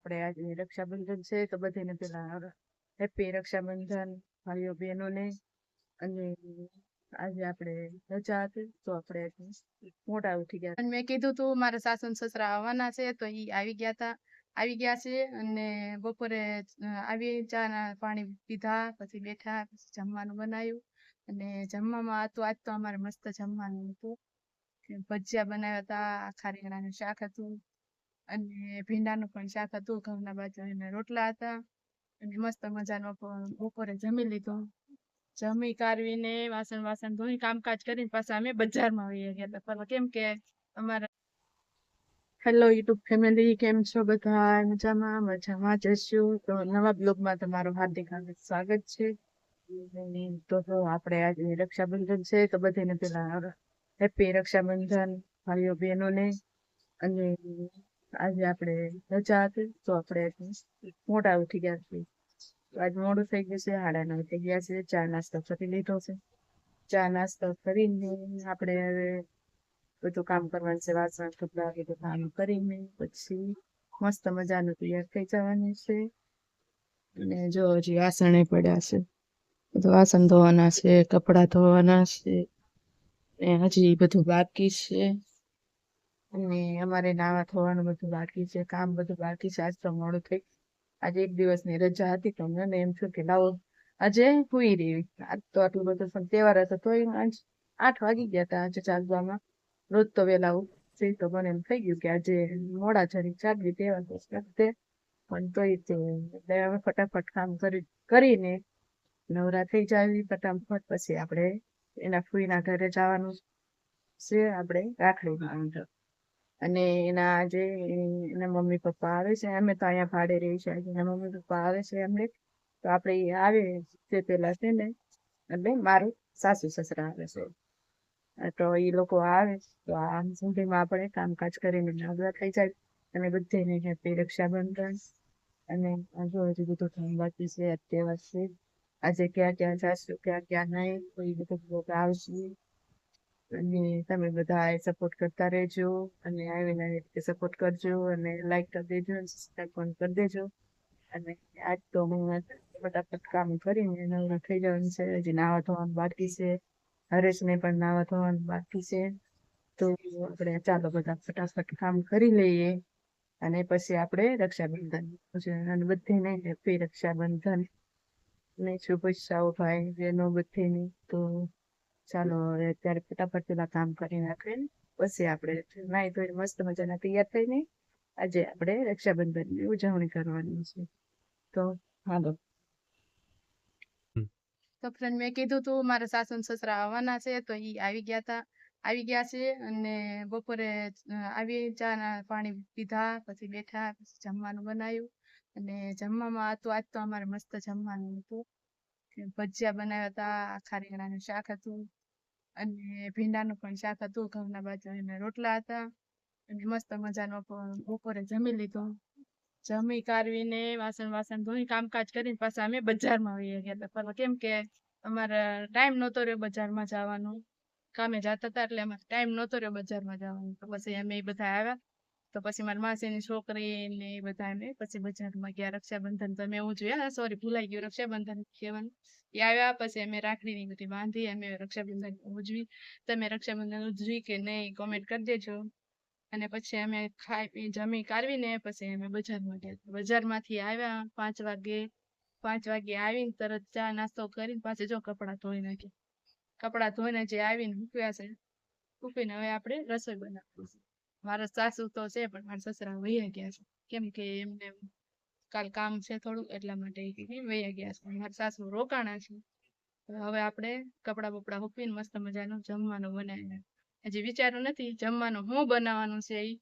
આપણે આજે રક્ષાબંધન છે તો બધાને પેલા હેપી રક્ષાબંધન ભાઈઓ બહેનોને. અને આજે આપણે રજા હતી તો આપણે મોટા ઉઠી ગયા અને મેં કીધું તું મારા સાસુ ને સસરા આવવાના છે તો ઈ આવી ગયા છે. અને બપોરે આવી ચા પાણી પીધા, પછી બેઠા, પછી જમવાનું બનાવ્યું. અને જમવામાં હતું આજ તો અમારે મસ્ત જમવાનું હતું. ભજીયા બનાવ્યા હતા, આખા રીંગણાનું શાક હતું, અને ભીંડાનું પણ શાક હતું, ઘઉંના બાજરાના રોટલા હતા. અને મસ્ત મજાનો બપોરે જમી લીધું. જમી કારવીને વાસણ ધોઈ કામકાજ કરીને પાછા અમે બજારમાં વહી ગયા હતા ફરવા. કેમ કે અમારા હેલો યુટ્યુબ ફેમિલી, કેમ છો બધા? મજામાં જશું. તો નવા બ્લોગમાં તમારું હાર્દિક સ્વાગત છે. તો આપણે આજે રક્ષાબંધન છે તો બધાને પેલા હેપી રક્ષાબંધન ભાઈઓ બહેનોને. અને આજે આપણે રજા હતી તો આપણે મોટા ઉઠી ગયા છીએ. આજ મોડું થઈ ગયું છે, 9:30 થઈ ગયા છે. ચા નાસ્તો કરી લીધો છે. ચા નાસ્તો કરીને આપણે હવે બધું કામ કરવાનું છે, વાસણ કપડા બધું કામ કરીને પછી મસ્ત મજાનું તૈયાર થઈ જવાનું છે. અને જો હજી વાસણ પડ્યા છે, બધું વાસણ ધોવાના છે, કપડા ધોવાના છે, ને હજી બધું બાકી છે. અને અમારે નાવા ધોવાનું બધું બાકી છે, કામ બધું બાકી છે. આજ તો મોડું થઈ, આજે એક દિવસની રજા હતી તો મને એમ થયું કે લાવો આજે હુઈ રહી. આજ તો આટલું બધું પણ તહેવાર હતો તો 8 વાગી ગયા હતા આજે જાગવામાં. રોજ તો વેલા ઉઠી તો મને એમ થઈ ગયું કે આજે મોડા જરી જાગવી તહેવાર તો પણ તોય તે હવે ફટાફટ કામ કરીને નવરા થઈ જાય ફટાફટ. પછી આપણે એના ફૂઈના ઘરે જવાનું છે, આપણે રાખડી બાંધવા. અને એના જે એના મમ્મી પપ્પા આવે છે, અમે તો અહીંયા ભાડે રહી છે, એના મમ્મી પપ્પા આવે છે એમને. તો આપણે આવે તે પેલા છે ને એટલે મારું સાસુ સસરા આવે છે. તો એ લોકો આવે તો આમ સુધીમાં આપણે કામકાજ કરીને નવરા થઈ જાય. અને બધાને હેપી રક્ષાબંધન. અને હજુ બધું કામ બાકી છે. તહેવાર છે, આજે ક્યાં ક્યાં જાશું, ક્યાં ક્યાં નહીં, કોઈ બધું આવશે. અને તમે બધા સપોર્ટ કરતા રહેજો, અને આવીને આવી રીતે સપોર્ટ કરજો, અને લાઈક કરી દેજો, સબસ્ક્રાઈબ પણ કરી દેજો. અને આજ તો હું ફટાફટ કામ કરીને નવરા થઈ જવાનું છે. હજી નાવા ધોવાનું બાકી છે, હરેશને પણ નાવા ધોવાનું બાકી છે. તો આપણે ચાલો બધા ફટાફટ કામ કરી લઈએ, અને પછી આપણે રક્ષાબંધન અને બધાને હેપી રક્ષાબંધન ને શુભેચ્છાઓ ભાઈ બહેનો બધાની. તો ચાલો હવે અત્યારે ફટાફટ પેલા કામ કરી નાખીને પછી આપણે નાઈ ધોઈને મસ્ત મજાના તૈયાર થઈને આજે આપણે રક્ષાબંધનની ઉજવણી કરવાની છે. તો હાલો. તો ફ્રેન્ડ, મેં કીધું તું મારા સાસુ ને સસરા આવવાના છે તો ઈ આવી ગયા છે. અને બપોરે આવી ચા પાણી પીધા, પછી બેઠા, પછી જમવાનું બનાવ્યું. અને જમવામાં હતું આજ તો અમારે મસ્ત જમવાનું હતું. ભજીયા બનાવ્યા હતા, આખા રીંગણાનું શાક હતું, અને ભીંડાનું પણ શાક હતું, ઘઉંના બાજરાના રોટલા હતા. અને મસ્ત મજાનો બપોરે જમી લીધું. જમી કારવીને વાસણ ધોઈ કામકાજ કરીને પાછા અમે બજારમાં વહી ગયા હતા ફરવા. કેમ કે અમારે ટાઈમ નહોતો રહ્યો બજારમાં જવાનો, કામે જતા હતા એટલે અમારે ટાઈમ નહોતો રહ્યો બજારમાં જવાનો. તો પછી અમે બધા આવ્યા તો પછી મારી માસીની છોકરી ને એ બધા અમે પછી બજારમાં ગયા. રક્ષાબંધન તો અમે ઉજવ્યા, સોરી ભૂલાઈ ગયું રક્ષાબંધન કહેવાનું. એ આવ્યા પછી અમે રાખડીની બધી બાંધી, અમે રક્ષાબંધન ઉજવી. તમે રક્ષાબંધન ઉજવી કે નહીં કોમેન્ટ કરી દેજો. અને પછી અમે જમી કારવીને પછી અમે બજારમાં ગયા. બજારમાંથી આવ્યા 5 વાગે આવીને તરત ચા નાસ્તો કરીને પાછી જો કપડાં ધોઈ નાખ્યા. કપડાં ધોઈને જે આવીને મૂક્યા છે, મૂકીને હવે આપણે રસોઈ બનાવવું છે. મારા સાસુ તો છે પણ મારા સસરા વહી ગયા છે, કેમ કે એમને કાલ કામ છે થોડું, એટલા માટે વહી ગયા છે. મારા સાસુ રોકાણા છે. હવે આપણે કપડા બપડા મૂકીને મસ્ત મજાનું જમવાનું બનાવીને, હજી વિચાર્યું નથી જમવાનું હું બનાવવાનું છે એ,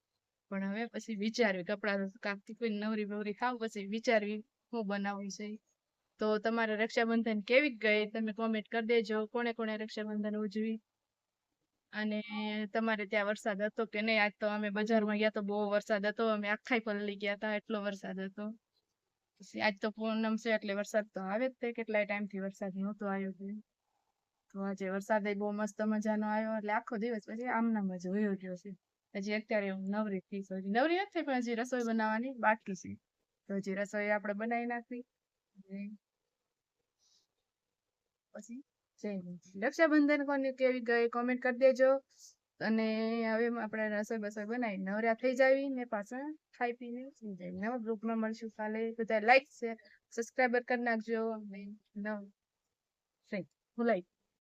પણ હવે પછી વિચારવી. કપડા કાપતી કોઈ નવરી બવરી ખાવ પછી વિચારવી હું બનાવવું છે. તો તમારે રક્ષાબંધન કેવી ગઈ તમે કોમેન્ટ કરી દેજો. કોને કોને રક્ષાબંધન ઉજવી, અને તમારે ત્યાં વરસાદ હતો કે નહીં. આજ તો અમે બજારમાં ગયા તો બહુ વરસાદ હતો, અમે આખા પલળી ગયા હતા, એટલો વરસાદ હતો. પછી આજ તો પૂનમ છે એટલે વરસાદ તો આવે જ તે, કેટલાય ટાઈમથી વરસાદ નહોતો આવ્યો. તો આજે વરસાદ બહુ મસ્ત મજાનો આવ્યો, એટલે આખો દિવસ પછી આમનામ જ વયો ગયો છે. હજી અત્યારે હું નવરી થઈ, નવરી નથી પણ હજી રસોઈ બનાવવાની બાકી છે. તો હજી રસોઈ આપણે બનાવી નાખવી. અને પછી જય હિન્દ. રક્ષાબંધન કોને કેવી ગઈ કોમેન્ટ કરી દેજો. અને હવે આપણે રસોઈ બસોઈ બનાવી નવરા થઈ જાવી ને પાછા ખાઈ પીને સુઈ જાય. નવા ગ્રુપમાં મળશું કાલે. બધા લાઈક શેર સબસ્ક્રાઈબર કરી નાખજો. અને ભૂલાઈ